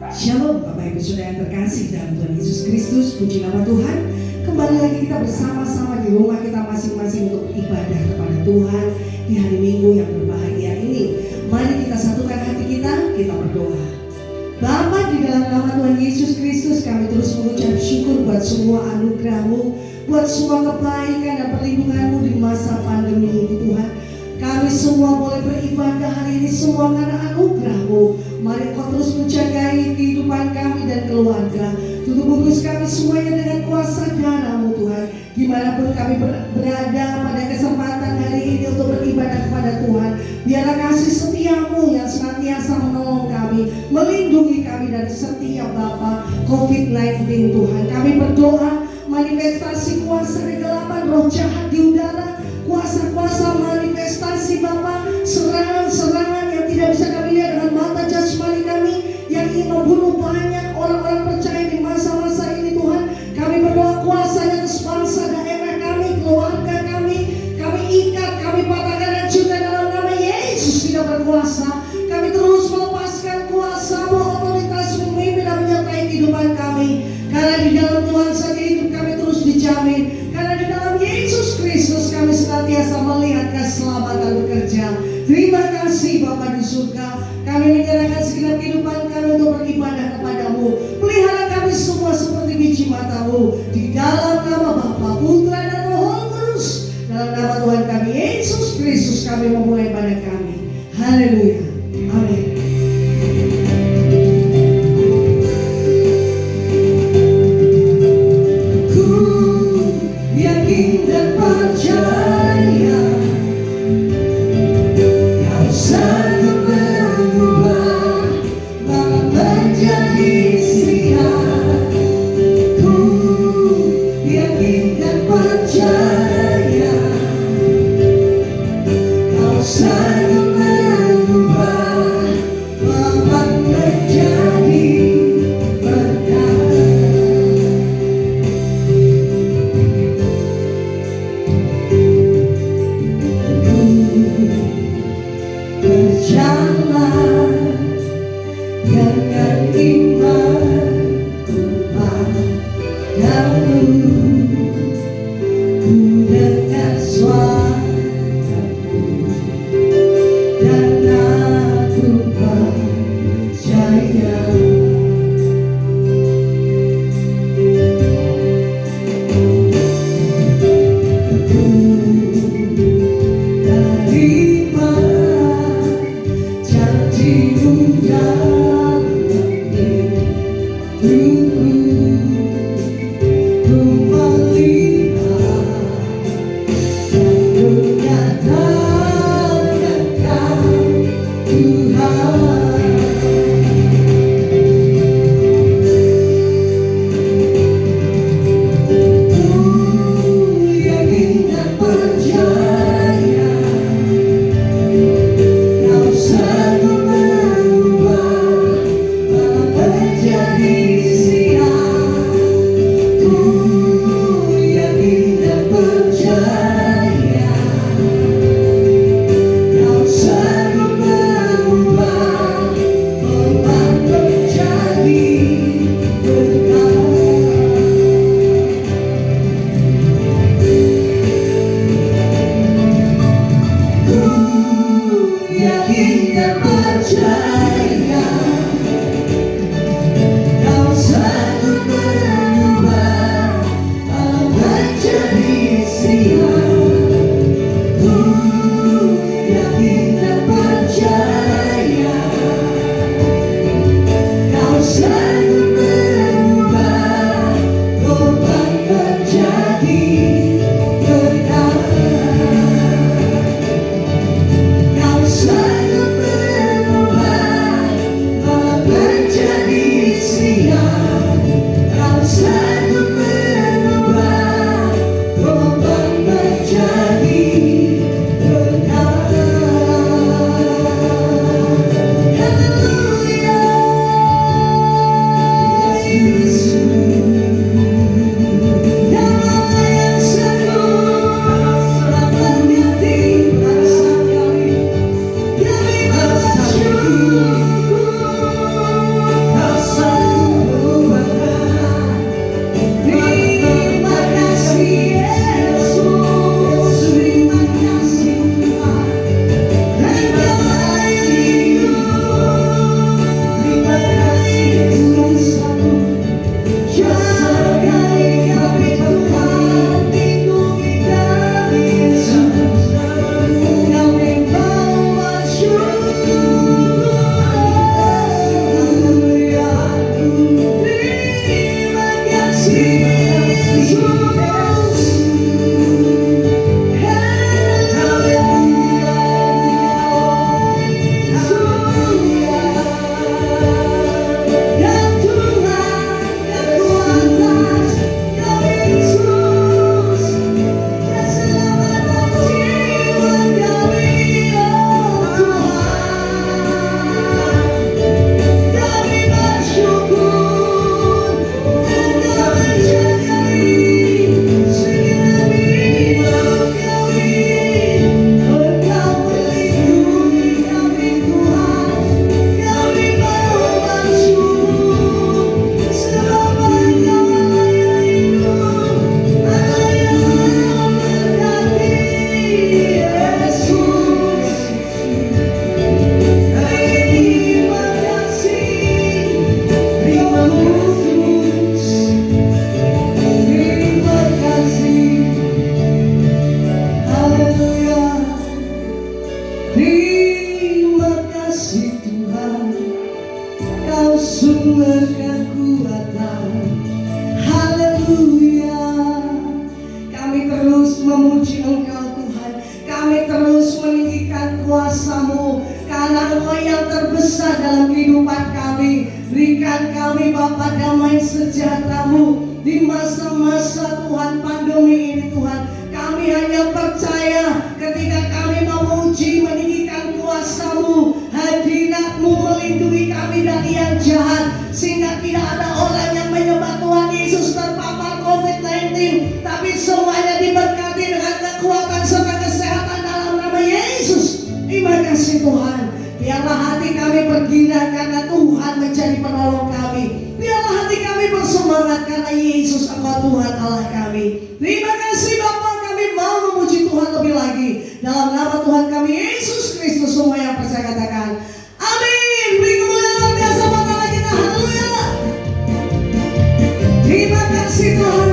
Shalom Bapak Ibu Saudara yang terkasih dalam Tuhan Yesus Kristus, puji nama Tuhan. Kembali lagi kita bersama-sama di rumah kita masing-masing untuk ibadah kepada Tuhan di hari Minggu yang berbahagia ini. Mari kita satukan hati kita berdoa. Bapa, di dalam nama Tuhan Yesus Kristus kami terus mengucap syukur buat semua anugerah-Mu, buat semua kebaikan dan perlindungan-Mu di masa pandemi ini Tuhan. Kami semua boleh beribadah hari ini semua karena anugerah-Mu. Mari Kau terus menjagai kehidupan kami dan keluarga. Tutup bungkus kami semuanya dengan kuasa darah-Mu Tuhan. Dimanapun kami berada pada kesempatan hari ini untuk beribadah kepada Tuhan, biarlah kasih setia-Mu yang senantiasa menolong kami, melindungi kami dari setiap Bapa COVID-19 Tuhan. Kami berdoa manifestasi kuasa kegelapan, roh jahat di udara, kuasa-kuasa manifestasi Bapa, serangan-serangan yang tidak bisa kami lihat dengan mata jasmani kami, yang ingin membunuh banyak orang-orang percaya di masa-masa ini Tuhan. Kami berdoa kuasa-Nya atas bangsa, daerah kami, keluarga kami ikat, kami patahkan dan juga dalam nama Yesus tidak berkuasa. Kami terus melepaskan kuasa-Mu, otoritas-Mu memimpin dan menyertai kehidupan kami. Karena di dalam Tuhan saja hidup kami terus dijamin. Karena di dalam Yesus Kristus kami senantiasa melihat keselamatan bekerja. Terima kasih Bapa di surga. Kami menyerahkan segenap kehidupan kami untuk beribadah kepada-Mu. Pelihara kami semua seperti biji mata-Mu. Di dalam nama Bapa, Putra dan Roh Kudus. Dalam nama Tuhan kami Yesus Kristus kami memulai ibadah kami. Haleluya. Amin. Rumah sumber kekuatan. Haleluya. Kami terus memuji Engkau Tuhan. Kami terus meninggikan kuasa-Mu, karena Engkau yang terbesar dalam kehidupan kami. Berikan kami Bapa damai sejahtera-Mu di masa-masa Tuhan pandemi ini Tuhan. Kami hanya percaya ketika kami memuji meninggikan kuasa-Mu, hadirat-Mu melindungi kami dari yang jahat, sehingga tidak ada orang yang menyembah Tuhan Yesus terpapar COVID-19, tapi semuanya diberkati dengan kekuatan serta kesehatan dalam nama Yesus. Terima kasih Tuhan. Biarlah hati kami bergina karena Tuhan menjadi penolong kami. Biarlah hati kami bersemangat karena Yesus Engkau Tuhan Allah kami. Terima kasih Bapa, kami mau memuji Tuhan lebih lagi. Dalam nama Tuhan kami Yesus Kristus, semua yang percaya katakan amin. Beri kemuliaan luar biasa buat Allah kita. Haleluya. Terima kasih Tuhan.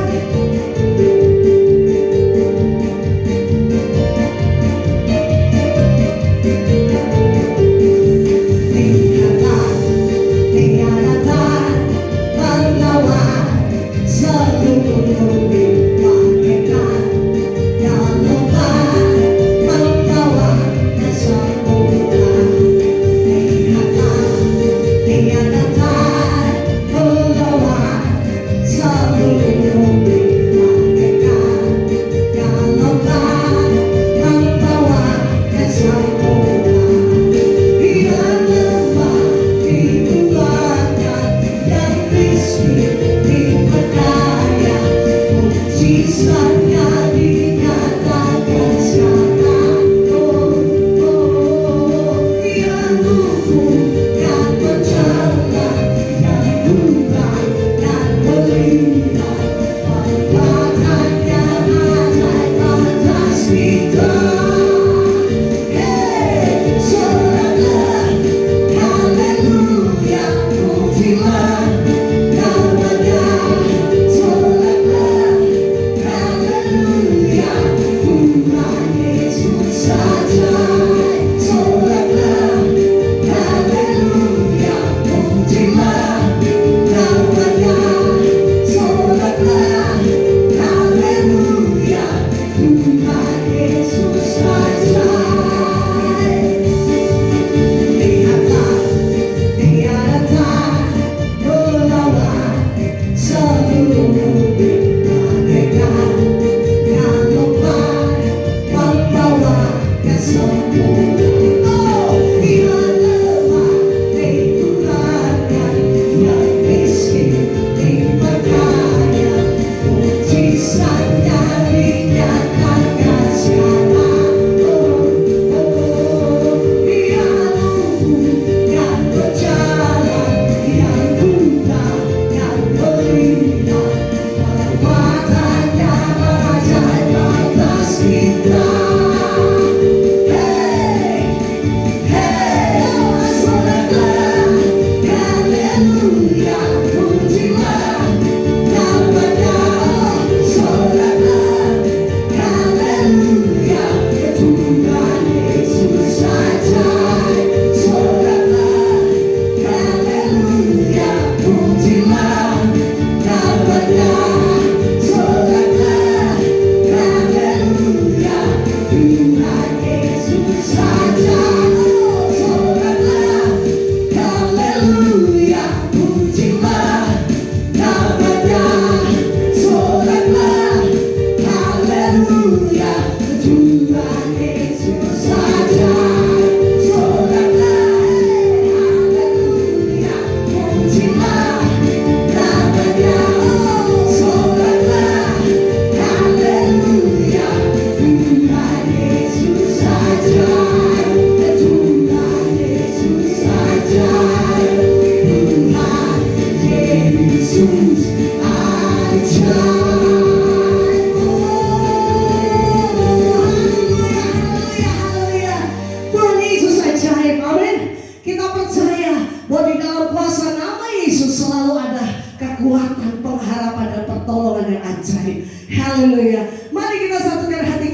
ajaib. Haleluya. Mari kita satukan hati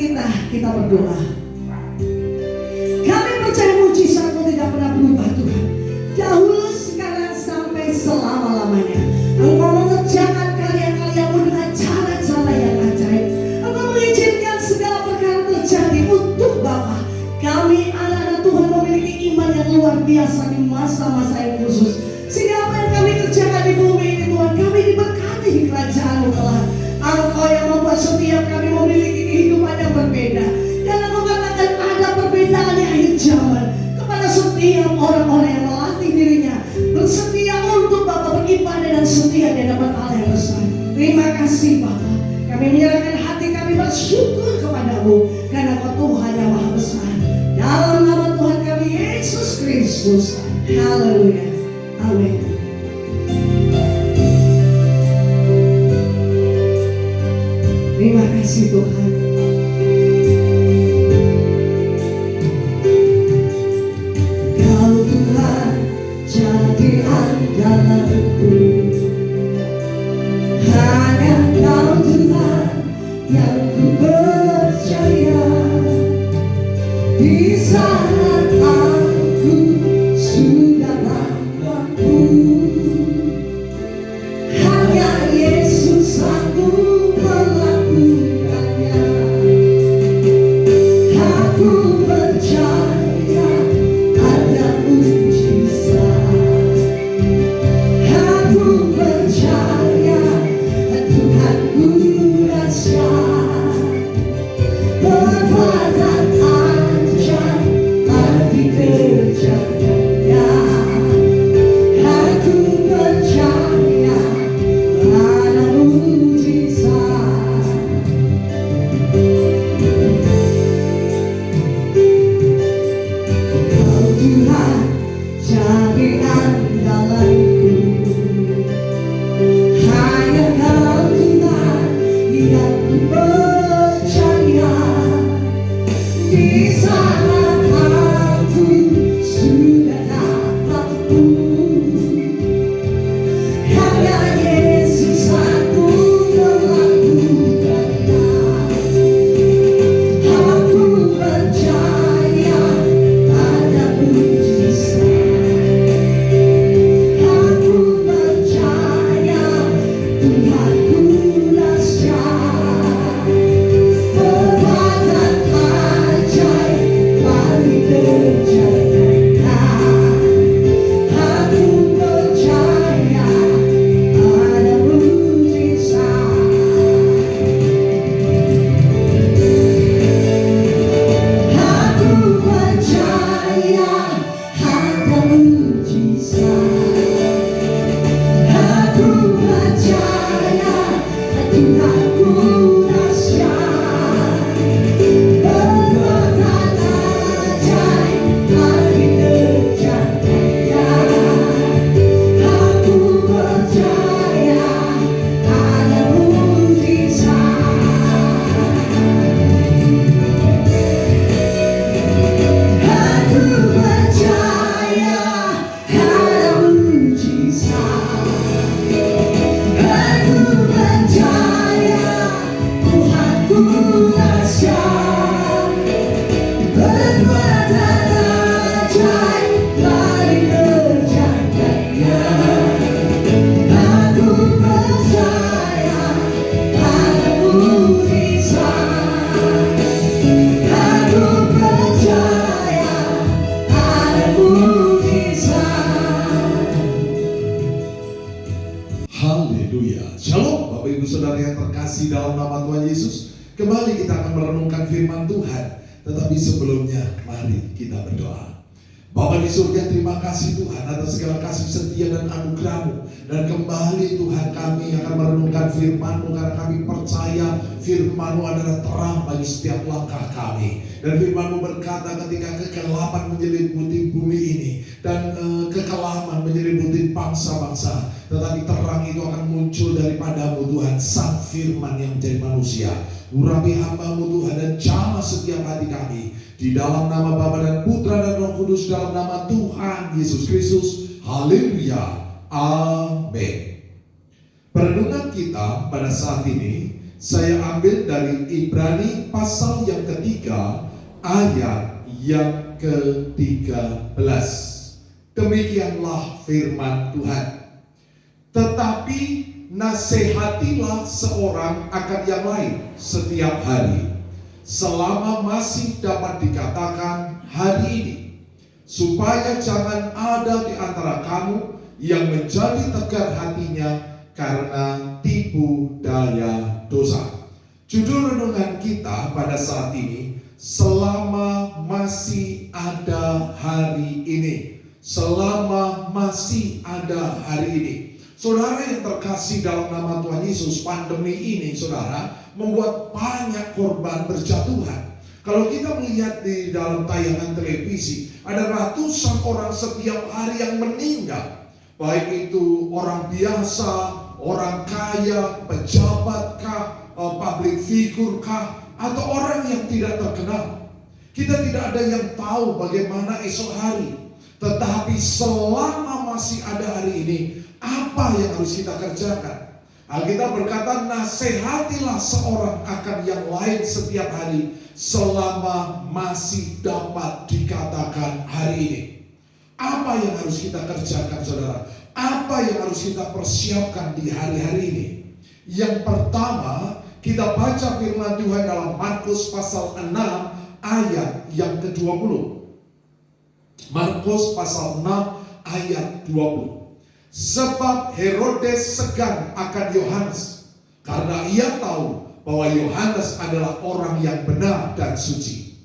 kita berdoa. Kami percaya mujizat-Mu tidak pernah berubah Tuhan. Dahulu, sekarang, sampai selama-lamanya. Engkau mengerjakan karya-karya-Mu dengan cara-cara yang ajaib. Engkau mengizinkan segala perkara terjadi untuk Bapa. Kami anak-anak Tuhan memiliki iman yang luar biasa di masa-masa yang khusus. Sehingga apa yang kami kerjakan di bumi ini Tuhan, kami diberkati di kerajaan-Mu telah. Engkau yang membuat setiap kami memiliki kehidupan yang berbeda. Dan Engkau katakan ada perbedaan di akhir zaman kepada setiap orang-orang yang melatih dirinya bersedia untuk Bapa beribadah dan setia di hadapan Allah yang besar. Terima kasih Bapa. Kami menyerahkan hati kami bersyukur kepada-Mu karena Engkau Tuhan yang Maha Besar. Dalam nama Tuhan kami Yesus Kristus. Haleluya. Amin. Terima kasih Tuhan. Kau Tuhan jadi andalanku. Hanya Kau Tuhan yang ku percaya. Di saat aku sudah tak mampu, hanya Yesus sanggup melakukannya. Aku percaya ada mujizat. Aku percaya Tuhanku dahsyat. Perbuatan ajaib lagi kerjakannya. Aku percaya ada mujizat. Kau Tuhan jadi andalanku. Hanya Kau Tuhan yang ku percaya. Di saat aku sudah tak mampu, hanya Yesus sanggup melakukannya. Aku percaya ada mujizat. Aku percaya Tuhanku dahsyat. Perbuatan ajaib lagi kerjakannya. Aku percaya ada mujizat. Aku percaya ada mujizat. Aku percaya Tuhanku dahsyat. Perbuatan ajaib lagi kerjakannya. Aku percaya ada mujizat. Aku percaya ada mujizat. Aku percaya Tuhanku dahsyat. Perbuatan ajaib lagi kerjakannya. Aku percaya ada mujizat. Aku percaya ada mujizat. Haleluya. Shalom Bapak Ibu Saudara yang terkasih dalam nama Tuhan Yesus. Kembali kita akan merenungkan firman Tuhan. Tetapi sebelumnya mari kita berdoa. Bapa di surga, terima kasih Tuhan atas segala kasih setia dan anugerah-Mu. Dan kembali Tuhan kami akan merenungkan firman-Mu karena kami percaya firman-Mu adalah terang bagi setiap langkah kami. Dan firman-Mu berkata ketika kegelapan menyelimuti bumi ini dan kekelaman menyelimuti bangsa-bangsa, tetapi terang itu akan muncul daripada-Mu Tuhan, Sang Firman yang menjadi manusia. Urapi hamba-Mu Tuhan dan jamah setiap hati kami. Di dalam nama Bapa dan Putra dan Roh Kudus, dalam nama Tuhan Yesus Kristus. Haleluya. Amin. Perenungan kita pada saat ini saya ambil dari Ibrani pasal yang ketiga ayat yang ke-13. Demikianlah firman Tuhan. Tetapi nasihatilah seorang akan yang lain setiap hari, selama masih dapat dikatakan hari ini, supaya jangan ada di antara kamu yang menjadi tegar hatinya karena tipu daya dosa. Judul renungan kita pada saat ini, selama masih ada hari ini. Selama masih ada hari ini. Saudara yang terkasih dalam nama Tuhan Yesus, pandemi ini saudara membuat banyak korban berjatuhan. Kalau kita melihat di dalam tayangan televisi, ada ratusan orang setiap hari yang meninggal. Baik itu orang biasa, orang kaya, pejabat kah, public figure kah, atau orang yang tidak terkenal. Kita tidak ada yang tahu bagaimana esok hari. Tetapi selama masih ada hari ini, apa yang harus kita kerjakan? Alkitab berkata, nasihatilah seorang akan yang lain setiap hari, selama masih dapat dikatakan hari ini. Apa yang harus kita kerjakan, saudara? Apa yang harus kita persiapkan di hari-hari ini? Yang pertama, kita baca firman Tuhan dalam Markus pasal 6 ayat yang ke-20. Markus pasal 6 ayat 20. Sebab Herodes segan akan Yohanes, karena ia tahu bahwa Yohanes adalah orang yang benar dan suci.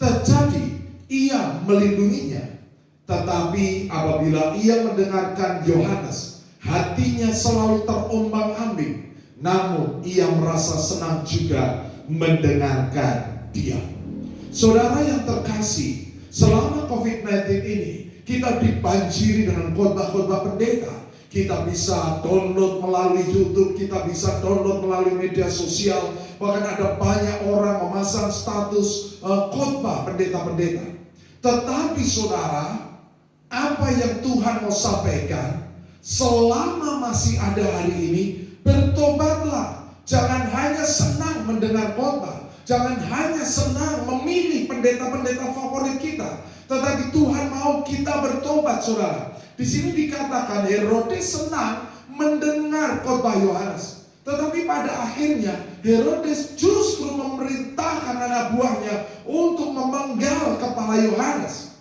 Jadi ia melindunginya. Tetapi apabila ia mendengarkan Yohanes, hatinya selalu terombang-ambing. Namun ia merasa senang juga mendengarkan dia. Saudara yang terkasih, selama COVID-19 ini, kita dibanjiri dengan khotbah-khotbah pendeta. Kita bisa download melalui YouTube, kita bisa download melalui media sosial. Bahkan ada banyak orang memasang status khotbah pendeta-pendeta. Tetapi saudara, apa yang Tuhan mau sampaikan, selama masih ada hari ini, bertobatlah. Jangan hanya senang mendengar khotbah. Jangan hanya senang memilih pendeta-pendeta favorit kita, tetapi Tuhan mau kita bertobat, saudara. Di sini dikatakan Herodes senang mendengar khotbah Yohanes, tetapi pada akhirnya Herodes justru memerintahkan anak buahnya untuk memenggal kepala Yohanes.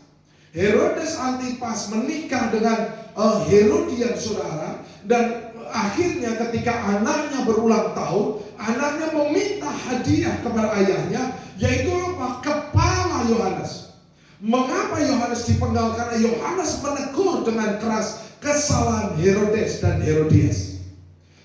Herodes Antipas menikah dengan Herodian, saudara, dan akhirnya ketika anaknya berulang tahun, anaknya meminta hadiah kepada ayahnya, yaitu apa? Kepala Yohanes. Mengapa Yohanes dipenggal? Karena Yohanes menegur dengan keras kesalahan Herodes dan Herodias.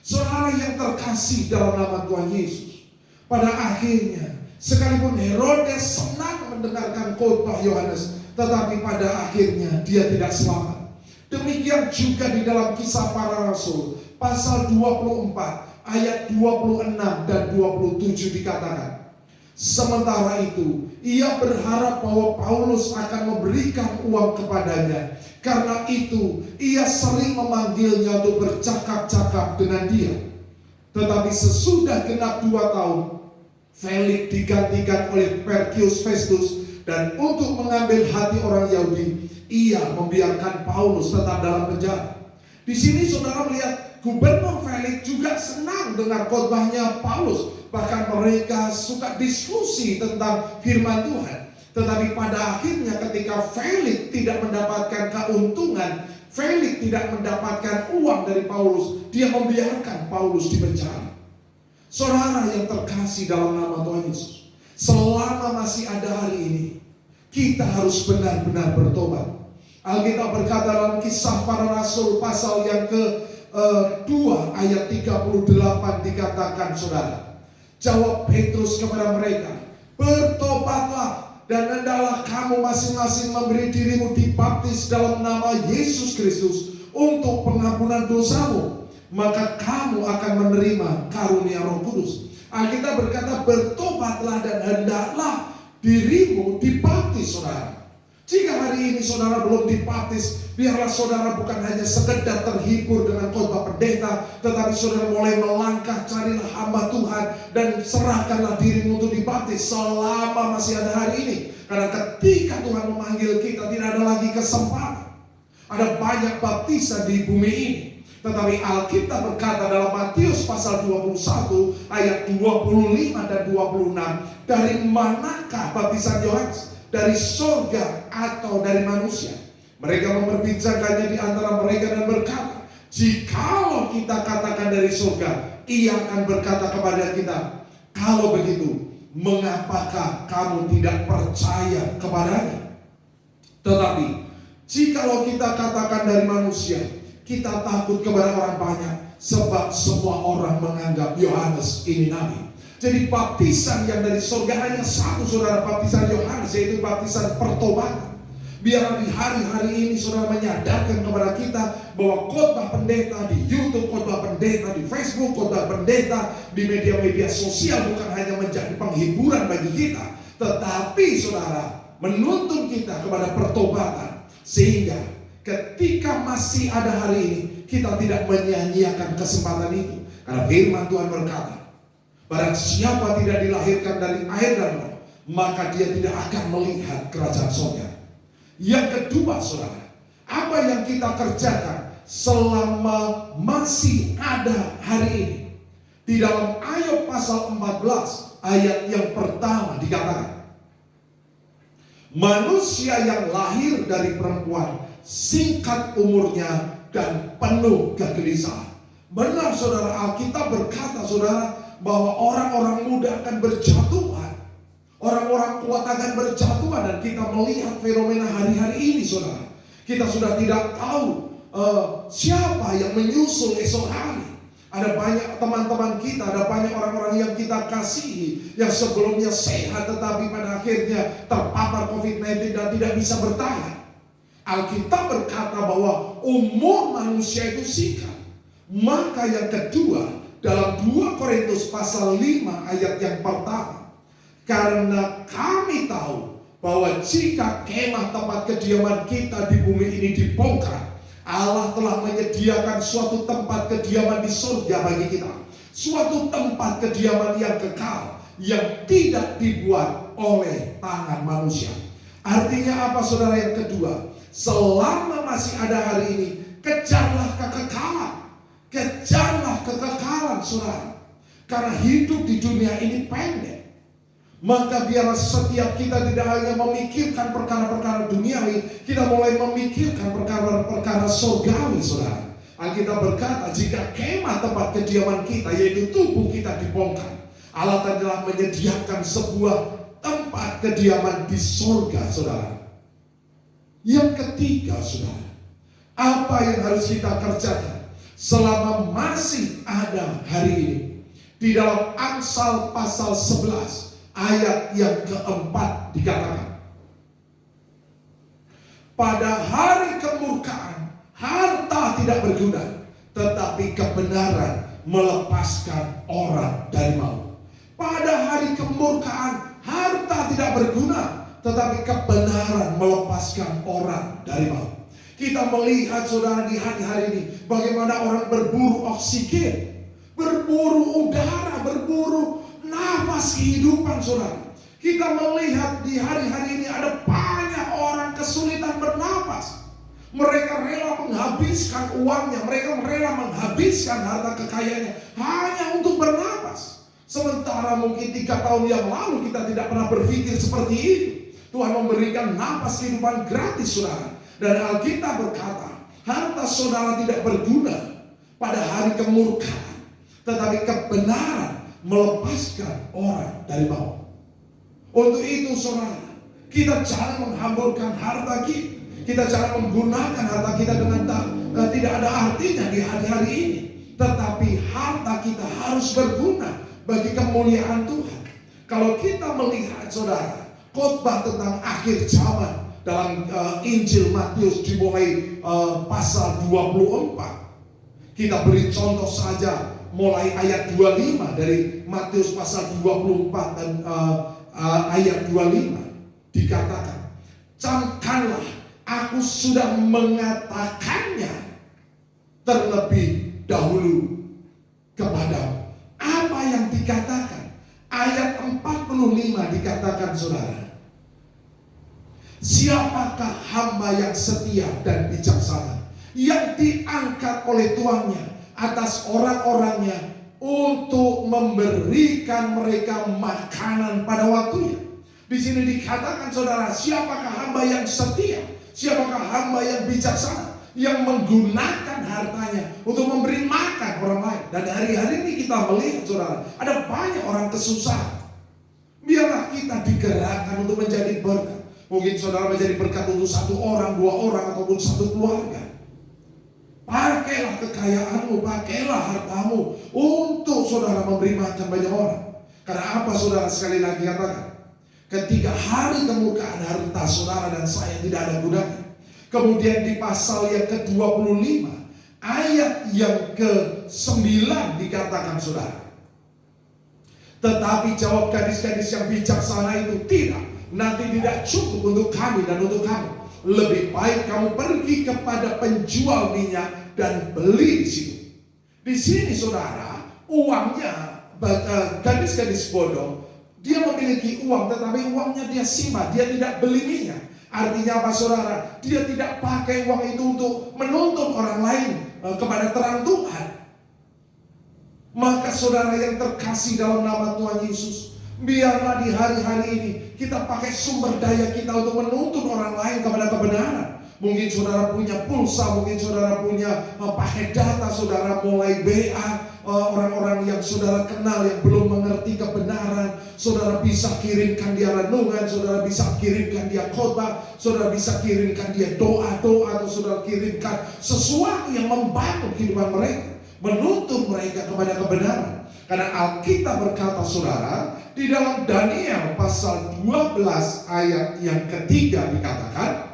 Saudara yang terkasih dalam nama Tuhan Yesus, pada akhirnya sekalipun Herodes senang mendengarkan khotbah Yohanes, tetapi pada akhirnya dia tidak selamat. Demikian juga di dalam Kisah Para Rasul pasal 24 ayat 26 dan 27 dikatakan, sementara itu ia berharap bahwa Paulus akan memberikan uang kepadanya. Karena itu ia sering memanggilnya untuk bercakap-cakap dengan dia. Tetapi sesudah genap 2 tahun, Felix digantikan oleh Porcius Festus, dan untuk mengambil hati orang Yahudi, ia membiarkan Paulus tetap dalam penjara. Di sini saudara melihat Gubernur Felix juga senang dengar khotbahnya Paulus. Bahkan mereka suka diskusi tentang firman Tuhan. Tetapi pada akhirnya ketika Felix tidak mendapatkan keuntungan, Felix tidak mendapatkan uang dari Paulus, dia membiarkan Paulus di penjara. Saudara yang terkasih dalam nama Tuhan Yesus, selama masih ada hari ini, kita harus benar-benar bertobat. Alkitab berkata dalam Kisah Para Rasul pasal yang ke-2 ayat 38 dikatakan, saudara, jawab Petrus kepada mereka, bertobatlah dan hendaklah kamu masing-masing memberi dirimu dibaptis dalam nama Yesus Kristus untuk pengampunan dosamu, maka kamu akan menerima karunia Roh Kudus. Alkitab berkata bertobatlah dan hendaklah dirimu dibaptis, saudara. Jika hari ini saudara belum dibaptis, biarlah saudara bukan hanya sekedar terhibur dengan khotbah pendeta, tetapi saudara mulai melangkah, carilah hamba Tuhan dan serahkanlah dirimu untuk dibaptis selama masih ada hari ini. Karena ketika Tuhan memanggil kita, tidak ada lagi kesempatan. Ada banyak baptisan di bumi ini. Tetapi Alkitab berkata dalam Matius pasal 21 ayat 25 dan 26, dari manakah baptisan Yohanes? Dari surga atau dari manusia? Mereka memperbincangkannya di antara mereka dan berkata, jikalau kita katakan dari surga, ia akan berkata kepada kita, kalau begitu, mengapakah kamu tidak percaya kepadanya? Tetapi jikalau kita katakan dari manusia, kita takut kepada orang banyak, sebab semua orang menganggap Yohanes ini nabi. Jadi baptisan yang dari surga hanya satu, saudara, baptisan Yohanes, yaitu baptisan pertobatan. Biar di hari-hari ini saudara menyadarkan kepada kita bahwa khotbah pendeta di YouTube, khotbah pendeta di Facebook, khotbah pendeta di media-media sosial bukan hanya menjadi penghiburan bagi kita, tetapi saudara menuntun kita kepada pertobatan. Sehingga ketika masih ada hari ini, kita tidak menyia-nyiakan kesempatan itu. Karena firman Tuhan berkata, barang siapa tidak dilahirkan dari air dan roh, maka dia tidak akan melihat kerajaan surga. Yang kedua saudara, apa yang kita kerjakan selama masih ada hari ini? Di dalam Ayub pasal 14 ayat yang pertama dikatakan, manusia yang lahir dari perempuan singkat umurnya dan penuh kegelisahan. Benar saudara, Alkitab berkata saudara, bahwa orang-orang muda akan berjatuhan, orang-orang kuat akan berjatuhan, dan kita melihat fenomena hari-hari ini saudara. Kita sudah tidak tahu siapa yang menyusul esok hari. Ada banyak teman-teman kita, ada banyak orang-orang yang kita kasihi, yang sebelumnya sehat tetapi pada akhirnya terpapar COVID-19 dan tidak bisa bertahan. Alkitab berkata bahwa umur manusia itu singkat. Maka yang kedua, dalam 2 Korintus pasal 5 ayat yang pertama, karena kami tahu bahwa jika kemah tempat kediaman kita di bumi ini dibongkar, Allah telah menyediakan suatu tempat kediaman di surga bagi kita. Suatu tempat kediaman yang kekal, yang tidak dibuat oleh tangan manusia. Artinya apa saudara yang kedua? Selama masih ada hari ini, kejarlah kekekalan. Kejarlah kekekalan saudara. Karena hidup di dunia ini pendek. Maka biarlah setiap kita tidak hanya memikirkan perkara-perkara duniawi, kita mulai memikirkan perkara-perkara surgawi saudara. Alkitab berkata, jika kemah tempat kediaman kita, yaitu tubuh kita dibongkar, Allah telah menyediakan sebuah tempat kediaman di surga saudara. Yang ketiga saudara, apa yang harus kita kerjakan selama masih ada hari ini? Di dalam Amsal pasal 11 ayat yang keempat dikatakan, pada hari kemurkaan harta tidak berguna, tetapi kebenaran melepaskan orang dari maut. Pada hari kemurkaan harta tidak berguna, tetapi kebenaran melepaskan orang dari maut. Kita melihat saudara di hari-hari ini bagaimana orang berburu oksigen, berburu udara, berburu nafas kehidupan saudara. Kita melihat di hari-hari ini ada banyak orang kesulitan bernapas. Mereka rela menghabiskan uangnya, mereka rela menghabiskan harta kekayaannya hanya untuk bernapas. Sementara mungkin 3 tahun yang lalu kita tidak pernah berpikir seperti itu. Tuhan memberikan napas kehidupan gratis saudara. Dan Alkitab berkata, harta saudara tidak berguna pada hari kemurkaan, tetapi kebenaran melepaskan orang dari maut. Untuk itu saudara, kita jangan menghamburkan harta kita. Kita jangan menggunakan harta kita dengan tidak ada artinya di hari-hari ini. Tetapi harta kita harus berguna bagi kemuliaan Tuhan. Kalau kita melihat saudara, khotbah tentang akhir zaman dalam Injil Matius dimulai pasal 24. Kita beri contoh saja mulai ayat 25 dari Matius pasal 24 dan ayat 25 dikatakan, camkanlah, aku sudah mengatakannya terlebih dahulu kepadamu. Apa yang dikatakan? Ayat 45 dikatakan, saudara, siapakah hamba yang setia dan bijaksana, yang diangkat oleh tuannya atas orang-orangnya untuk memberikan mereka makanan pada waktunya. Di sini dikatakan, saudara, siapakah hamba yang setia, siapakah hamba yang bijaksana, yang menggunakan hartanya untuk memberi makan orang lain. Dan hari-hari ini kita melihat, saudara, ada banyak orang kesusahan. Biarlah kita digerakkan untuk menjadi berkat. Mungkin saudara menjadi berkat untuk satu orang, dua orang, ataupun satu keluarga. Pakailah kekayaanmu, pakailah hartamu untuk saudara memberi makan banyak orang. Karena apa, saudara? Sekali lagi katakan, ketika hari kemuliaan harta saudara dan saya tidak ada gunanya. Kemudian di pasal yang ke-25 ayat yang ke-9 dikatakan, saudara, tetapi jawab gadis-gadis yang bijaksana itu, tidak, nanti tidak cukup untuk kami dan untuk kamu. Lebih baik kamu pergi kepada penjual minyak dan beli di situ. Di sini, saudara, uangnya gadis-gadis bodoh, dia memiliki uang, tetapi uangnya dia simpan, dia tidak beli minyak. Artinya apa, saudara? Dia tidak pakai uang itu untuk menuntun orang lain kepada terang Tuhan. Maka saudara yang terkasih dalam nama Tuhan Yesus, biarlah di hari-hari ini kita pakai sumber daya kita untuk menuntun orang lain kepada kebenaran. Mungkin saudara punya pulsa, mungkin saudara punya pakai data, saudara mulai BA orang-orang yang saudara kenal yang belum mengerti kebenaran. Saudara bisa kirimkan dia renungan, saudara bisa kirimkan dia khotbah, saudara bisa kirimkan dia doa-doa, atau saudara kirimkan sesuatu yang membantu kehidupan mereka, menuntun mereka kepada kebenaran. Karena Alkitab berkata, saudara, di dalam Daniel pasal 12 ayat yang ketiga dikatakan,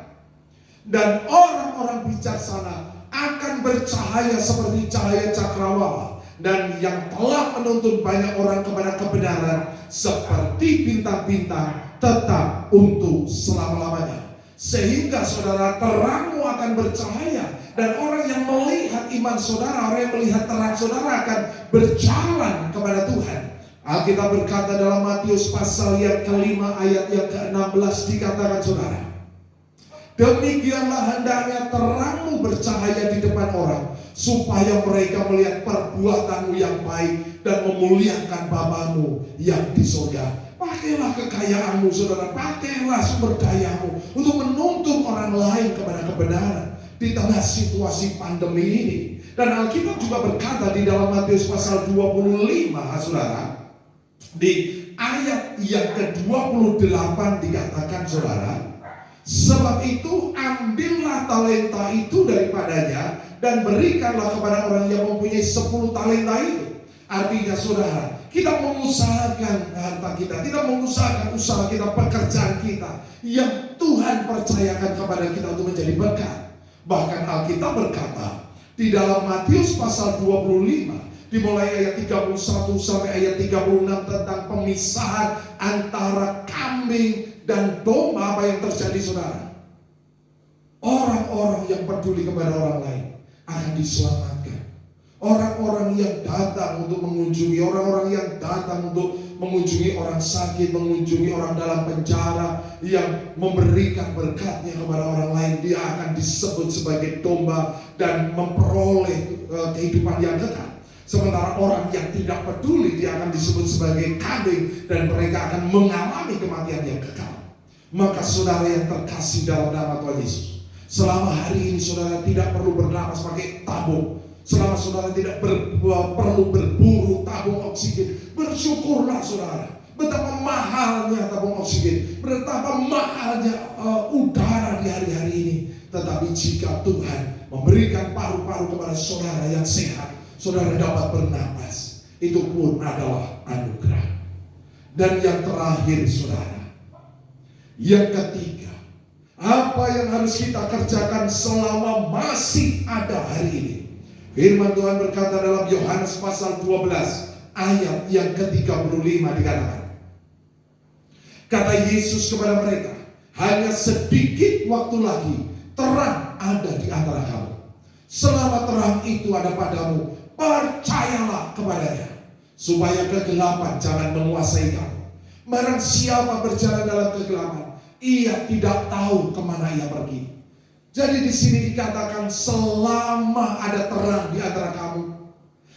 dan orang-orang bijaksana akan bercahaya seperti cahaya cakrawala, dan yang telah menuntun banyak orang kepada kebenaran seperti bintang-bintang tetap untuk selama-lamanya. Sehingga saudara, terangmu akan bercahaya, dan orang yang melihat iman saudara, orang yang melihat terang saudara akan berjalan kepada Tuhan. Alkitab berkata dalam Matius pasal yang ke-5 ayat yang ke-16 dikatakan, saudara, demikianlah hendaknya terangmu bercahaya di depan orang, supaya mereka melihat perbuatanmu yang baik dan memuliakan Bapamu yang di surga. Pakailah kekayaanmu, saudara, pakailah sumber dayamu untuk menuntun orang lain kepada kebenaran di tengah situasi pandemi ini. Dan Alkitab juga berkata di dalam Matius pasal 25, saudara, di ayat yang ke-28 dikatakan, saudara, sebab itu ambillah talenta itu daripadanya dan berikanlah kepada orang yang mempunyai 10 talenta itu. Artinya, saudara, kita mengusahakan harta kita, kita mengusahakan usaha kita, pekerjaan kita yang Tuhan percayakan kepada kita untuk menjadi berkat. Bahkan Alkitab berkata di dalam Matius pasal 25 dimulai ayat 31 sampai ayat 36 tentang pemisahan antara kambing dan domba. Apa yang terjadi, saudara? Orang-orang yang peduli kepada orang lain akan diselamatkan. Orang-orang yang datang untuk mengunjungi, orang-orang yang datang untuk mengunjungi orang sakit, mengunjungi orang dalam penjara, yang memberikan berkatnya kepada orang lain, dia akan disebut sebagai domba dan memperoleh kehidupan yang kekal. Sementara orang yang tidak peduli, dia akan disebut sebagai kambing dan mereka akan mengalami kematian yang kekal. Maka saudara yang terkasih dalam nama Tuhan Yesus, selama hari ini saudara tidak perlu bernapas pakai tabung. Selama saudara tidak perlu berburu tabung oksigen, bersyukurlah saudara. Betapa mahalnya tabung oksigen, betapa mahalnya udara di hari-hari ini. Tetapi jika Tuhan memberikan paru-paru kepada saudara yang sehat, saudara dapat bernapas, itu pun adalah anugerah. Dan yang terakhir, saudara, yang ketiga, apa yang harus kita kerjakan selama masih ada hari ini? Firman Tuhan berkata dalam Yohanes pasal 12 ayat yang ke-35 dikatakan, kata Yesus kepada mereka, Hanya sedikit waktu lagi terang ada di antara kamu. Selama terang itu ada padamu, percayalah kepadanya, supaya kegelapan jangan menguasai kamu. Barang siapa berjalan dalam kegelapan, ia tidak tahu kemana ia pergi. Jadi di sini dikatakan selama ada terang di antara kamu,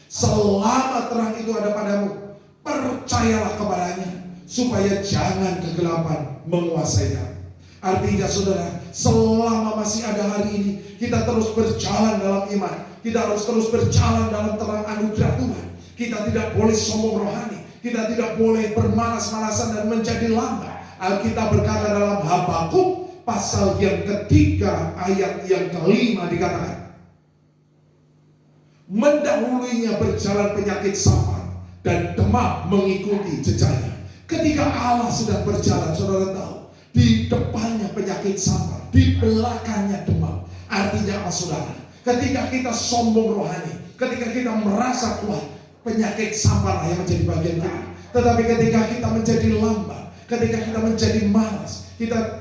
selama terang itu ada padamu, percayalah kepadanya, supaya jangan kegelapan menguasai kamu. Artinya saudara, selama masih ada hari ini, kita terus berjalan dalam iman. Kita harus terus berjalan dalam terang anugerah Tuhan. Kita tidak boleh sombong rohani. Kita tidak boleh bermalas-malasan dan menjadi lambat. Alkitab berkata dalam Habakuk pasal yang ketiga ayat yang kelima dikatakan, mendahulunya berjalan penyakit sampar dan demam mengikuti jejaknya. Ketika Allah sedang berjalan, saudara tahu, di depannya penyakit sampar, di belakangnya demam. Artinya apa saudara? Ketika kita sombong rohani, ketika kita merasa kuat, penyakit sampar yang menjadi bagian kita. Tetapi ketika kita menjadi lambat, ketika kita menjadi malas,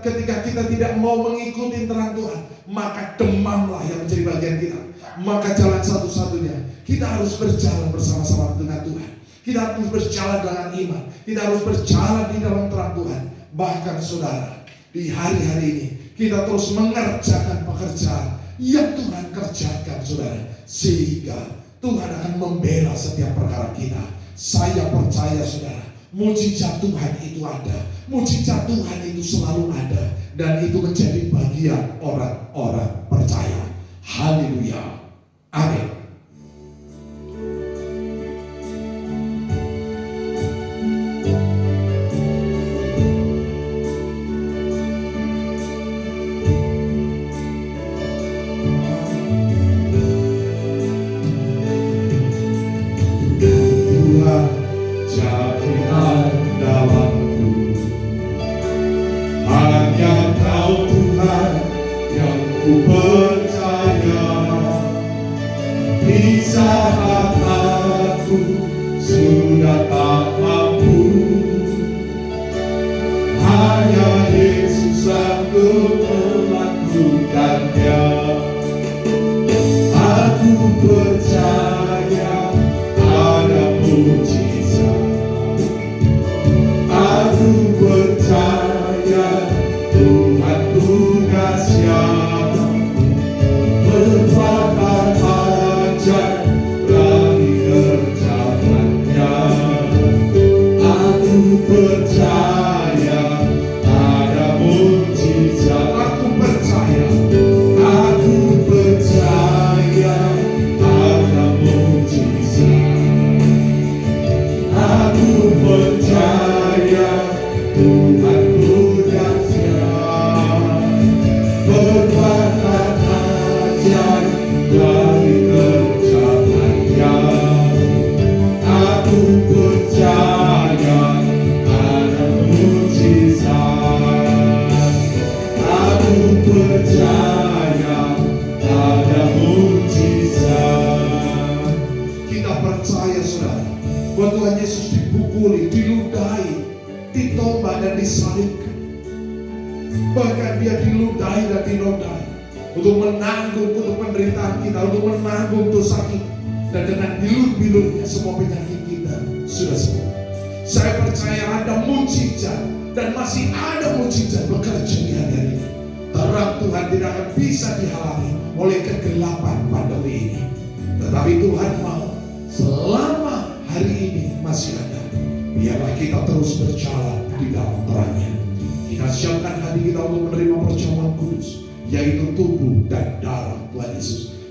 ketika kita tidak mau mengikuti terang Tuhan, maka demamlah yang menjadi bagian kita. Maka jalan satu-satunya, kita harus berjalan bersama-sama dengan Tuhan. Kita harus berjalan dengan iman. Kita harus berjalan di dalam terang Tuhan. Bahkan saudara, di hari-hari ini kita terus mengerjakan pekerjaan yang Tuhan kerjakan saudara, sehingga Tuhan akan membela setiap perkara kita. Saya percaya saudara, mujizat Tuhan itu ada, mujizat Tuhan itu selalu ada, dan itu menjadi bagian orang-orang percaya. Haleluya, amin.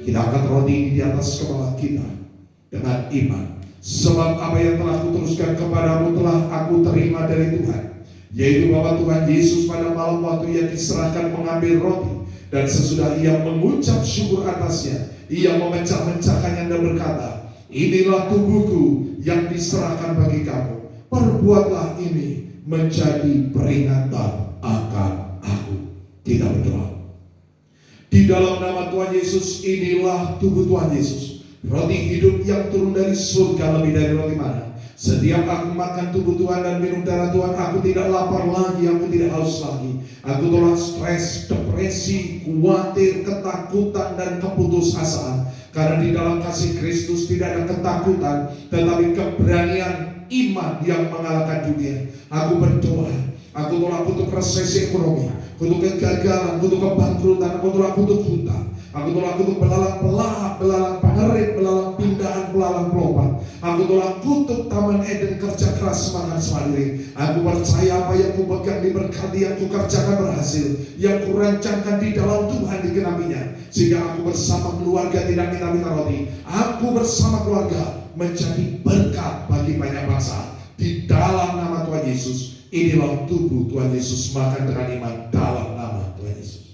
Kita angkat roti ini di atas kepala kita dengan iman. Sebab apa yang telah kuteruskan kepadamu telah aku terima dari Tuhan, yaitu bahwa Tuhan Yesus pada malam waktu ia diserahkan mengambil roti, dan sesudah ia mengucap syukur atasnya, ia memecah-mecahkannya dan berkata, inilah tubuhku yang diserahkan bagi kamu. Perbuatlah ini menjadi peringatan akan aku. Kita berdoa. Di dalam nama Tuhan Yesus, inilah tubuh Tuhan Yesus, roti hidup yang turun dari surga lebih dari roti mana. Setiap aku makan tubuh Tuhan dan minum darah Tuhan, aku tidak lapar lagi, aku tidak haus lagi. Aku tolak stres, depresi, khawatir, ketakutan, dan keputusasaan. Karena di dalam kasih Kristus tidak ada ketakutan, tetapi keberanian iman yang mengalahkan dunia. Aku berdoa, aku tolak kutuk resesi ekonomi, kutuk kegagalan, kutuk kebangkrutan, aku tolak kutuk hutang. Aku tolak kutuk belalang pelahap, belalang pengerit, belalang pindahan, belalang pelompat. Aku tolak kutuk taman Eden, kerja keras semangat sendiri. Aku percaya apa yang kupegang diberkati, yang kukerjakan berhasil, yang kurancangkan di dalam Tuhan dikenapinya. Sehingga aku bersama keluarga tidak minta-minta roti. Aku bersama keluarga menjadi berkat bagi banyak bangsa. Di dalam nama Tuhan Yesus, inilah tubuh Tuhan Yesus, makan dengan iman dalam nama Tuhan Yesus.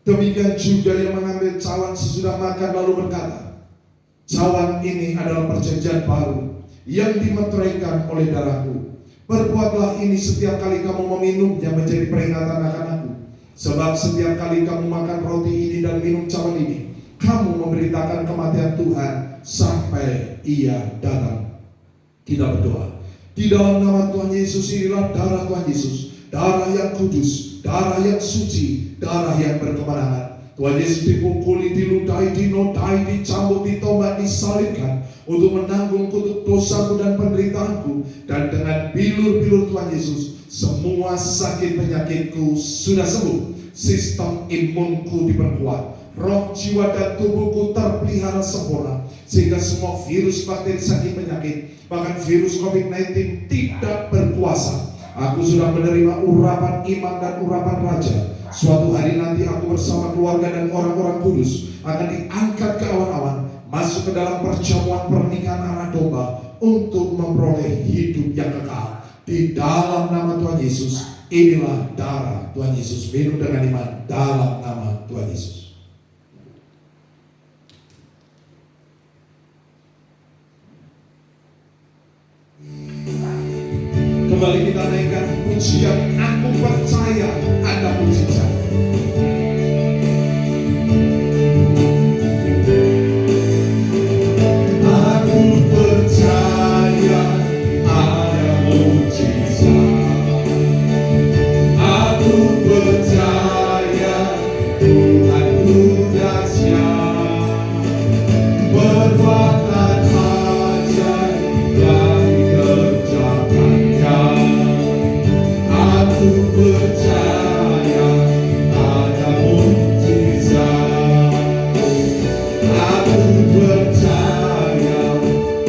Demikian juga yang mengambil cawan sesudah makan lalu berkata, cawan ini adalah perjanjian baru yang dimeteraikan oleh darahku. Perbuatlah ini setiap kali kamu meminumnya menjadi peringatan akan aku. Sebab setiap kali kamu makan roti ini dan minum cawan ini, kamu memberitakan kematian Tuhan sampai Ia datang. Kita berdoa. Di dalam nama Tuhan Yesus, inilah darah Tuhan Yesus, darah yang kudus, darah yang suci, darah yang berkemenangan. Tuhan Yesus dipukuli, diludahi, dinodai, dicambuk, ditombak, disalibkan untuk menanggung kutuk dosaku dan penderitaanku. Dan dengan bilur-bilur Tuhan Yesus, semua sakit penyakitku sudah sembuh. Sistem imunku diperkuat, roh, jiwa, dan tubuhku terpelihara sempurna. Sehingga semua virus, bakteri, sakit, penyakit, bahkan virus COVID-19 tidak berkuasa. Aku sudah menerima urapan iman dan urapan raja. Suatu hari nanti aku bersama keluarga dan orang-orang kudus akan diangkat ke awan-awan, masuk ke dalam perjamuan pernikahan anak domba untuk memperoleh hidup yang kekal. Di dalam nama Tuhan Yesus, inilah darah Tuhan Yesus. Minum dengan iman dalam nama Tuhan Yesus. Kembali kita naikkan pujian, aku percaya ada mujizat. Aku percaya ada mujizat. Aku percaya Tuhanku dahsyat, perbuatan ajaib yang dikerjakannya. Aku percaya ada mujizat. Aku percaya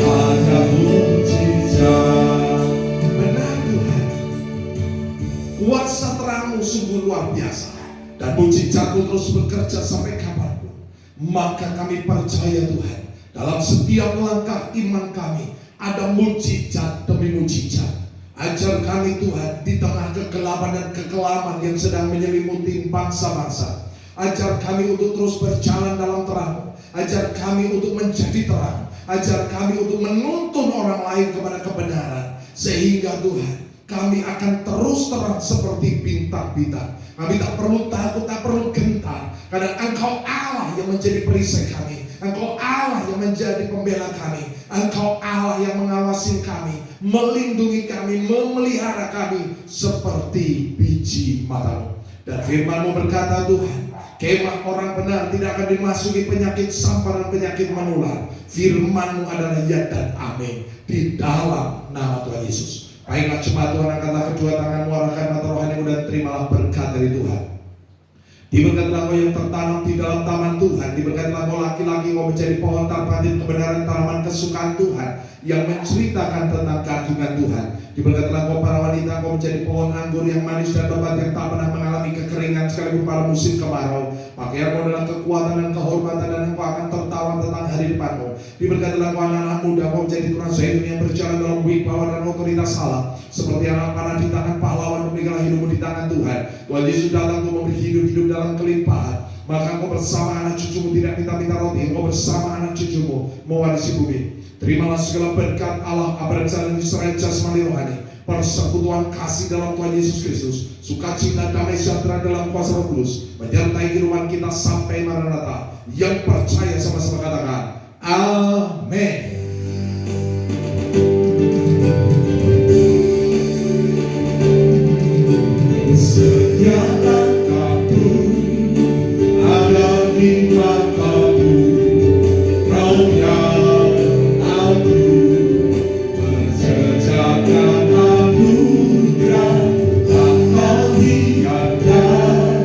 ada mujizat. Benar Tuhan, kuasa terang-Mu sungguh luar biasa, dan mujizat-Mu terus bekerja sampai kapanpun. Maka kami percaya Tuhan, dalam setiap langkah iman kami ada mujizat demi mujizat. Ajar kami Tuhan di tengah kegelapan dan kekelaman yang sedang menyelimuti bangsa-bangsa. Ajar kami untuk terus berjalan dalam terang. Ajar kami untuk menjadi terang. Ajar kami untuk menuntun orang lain kepada kebenaran. Sehingga Tuhan, kami akan terus terang seperti bintang-bintang. Kami tak perlu takut, tak perlu gentar, karena Engkau Allah yang menjadi perisai kami. Engkau Allah yang menjadi pembela kami. Engkau Allah yang mengawasi kami, melindungi kami, memelihara kami seperti biji mata-Mu. Dan firman-Mu berkata Tuhan, kemah orang benar tidak akan dimasuki penyakit sampar dan penyakit menular. Firman-Mu adalah ya dan amin. Di dalam nama Tuhan Yesus. Baiklah jemaat Tuhan, angkatlah kedua tanganmu, arahkan mata rohanimu dan terimalah berkat dari Tuhan. Diberkatilah kau yang tertanam di dalam taman Tuhan. Diberkatilah kau laki-laki, kau menjadi pohon terpanjat kebenaran, tanaman kesukaan Tuhan yang menceritakan tentang keagungan Tuhan. Diberkatilah kau para wanita, kau menjadi pohon anggur yang manis dan lebat yang tak pernah mengalami kekeringan sekalipun pada musim kemarau. Pakaianmu adalah kekuatan dan kehormatan, dan engkau akan tertawa tentang hari depanmu. Diberkatilah kau anak-anak muda, kau menjadi turunan Zaitun yang berjalan dalam wibawa dan otoritas Allah. Seperti anak panah di tangan pahlawan, demikianlah hidupmu di tangan Tuhan. Tuhan Yesus datang untuk memberi hidup dalam kelimpahan. Maka engkau bersama anak cucumu tidak minta-minta roti, engkau bersama anak cucumu mewarisi bumi. Terimalah segala berkat Allah, Abraham dan Israel jasmani rohani, persekutuan kasih dalam Tuhan Yesus Kristus, sukacita, damai sejahtera dalam kuasa Roh Kudus menyertai kehidupan kita sampai Maranatha. Yang percaya sama-sama katakan amin. Setiap kamu ada di matamu, Roh yang aku bersejakan anugerah tak kau lihatkan.